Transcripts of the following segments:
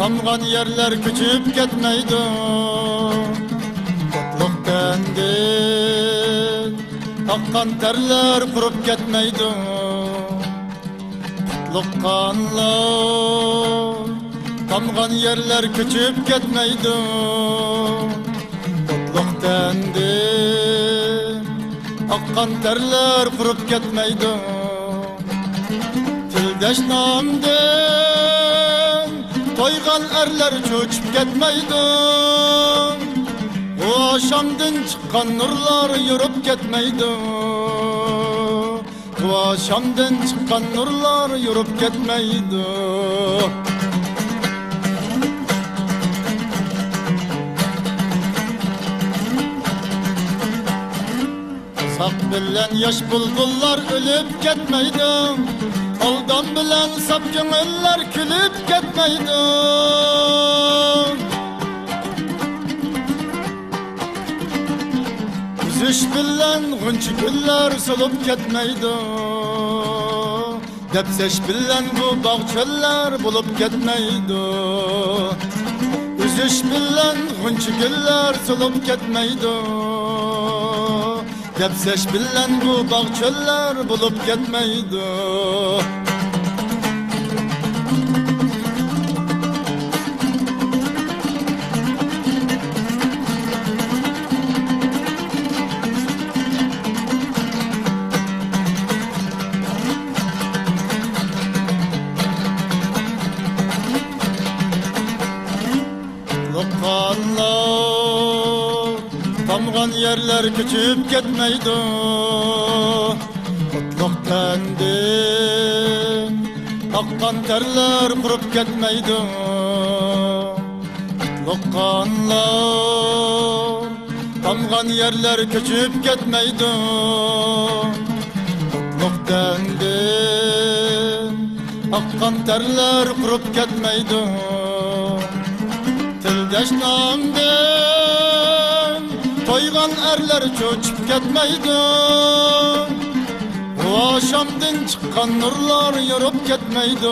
Tamgan yerler küçüp ketmeydi. Totluk tendin akkan terler kurup ketmeydi. Totluk kanlar tamgan yerler küçüp ketmeydi. Totluk tendin akkan terler kurup ketmeydi. Tildeş namden toygan erler çöçüp ketmeydi. O aşamdan çıkan nurlar yürüp ketmeydi. O aşamdan çıkan nurlar yürüp ketmeydi. Sak bilen yaş bulgullar ölüp ketmeydi. Aldam bilen sap köngüller külüp ketmeydi. Üzüş bilen günçü güller solup ketmeydi. Depseş bilen bu bağ çöller bulup ketmeydi. Üzüş bilen günçü güller solup ketmeydi. Depseş bilen bu bağ çöller bulup ketmeydi. Lokanlar tamgan yerler küçüp ketmeydi. Kutluk tendin akkan terler kurup ketmeydi. Kutluk kanlar tamgan yerler küçüp ketmeydi. Kutluk tendin akkan terler kurup ketmeydi. Tildeş namden toygan erler çöçüp ketmeydi. O aşamdan çıkan nurlar yürüp ketmeydi.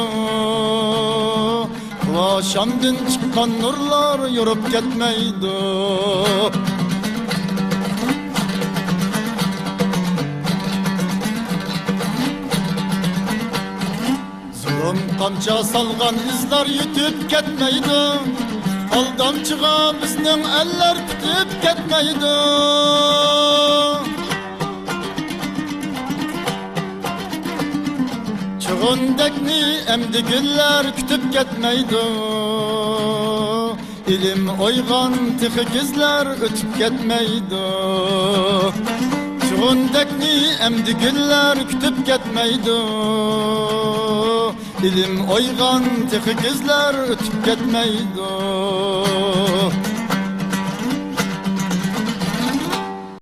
O aşamdan çıkan nurlar yürüp ketmeydi. Zulüm kamça salgan izler yutip ketmeydi. Aldamçığa bizning eller tutib ketmeydi. Çığındakni emdi güller kütüp ketmeydi. İlim oygan tixi gizler ötüp ketmeydi. Çığındakni emdi güller kütüp ketmeydi. İlim oygan tixi gizler ötüp ketmeydi.